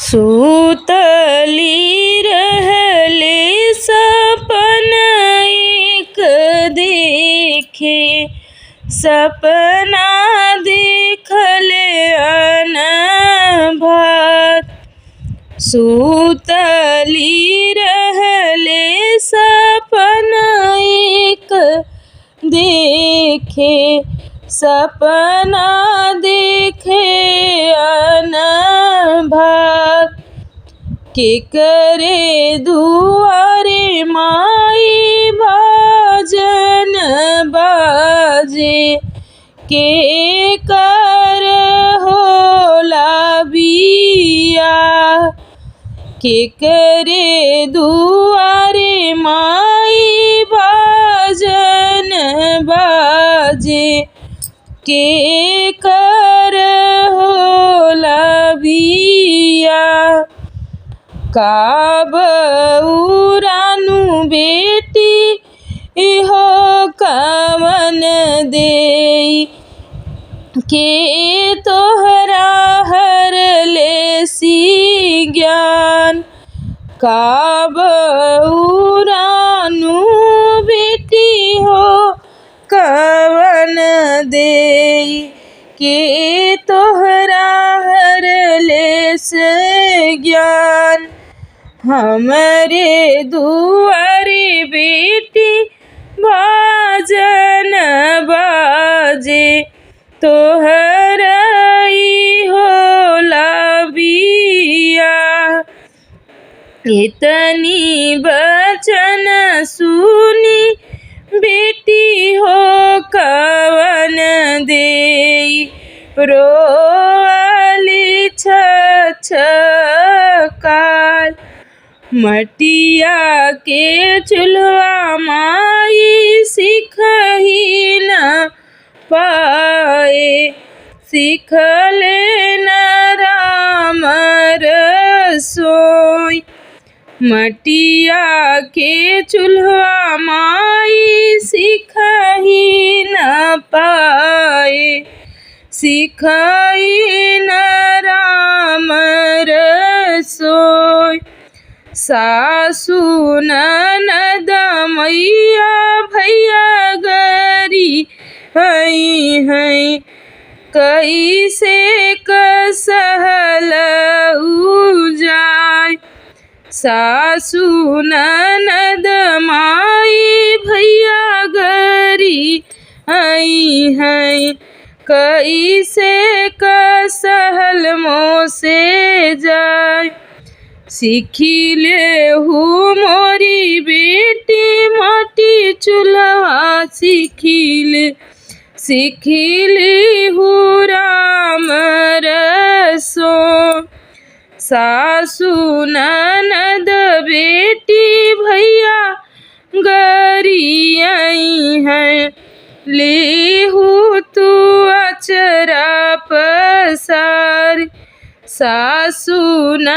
सुतली रहले सपन एक देखे, सपना देखले अनभात। सुतली रहले सपन एक देखे, सपना देखे अनभात। केकरे दुआरे माई बाजन बाजे, केकर होला बियाह। केकरे दुआरे माई बाजन बाजे, केकर होला बियाह। का बउरानु बेटी इहो कवन देई, के तोहरा हरले सी ज्ञान। का बउरानु बेटी हो कवन देई, के तोहरा हरले से ज्ञान। हमरे दुआरे बेटी बाजन बाजे, तोहरा होला बियाह। इतनी बचन सुनी बेटी हो कवन देई, रोअली छछकाल। मटिया के चूल्हा माई सिखही न पाए, सिखले न राम रसोई। मटिया के चूल्हा माई सिखही न पाए, सिखही न राम रसोई। सासु ननद मैया भैया गरी हैं, कैसे कसहल जाय। सासु ननद माई भैया गरी हैं, कैसे कसहल मोसे जाय। सीखिले हूँ मोरी बेटी माटी चूल्हा, सीखिली हूँ राम रसो। सासु ननद बेटी भैया गरी हैं, लेहू तू अचरा पसार। सासु न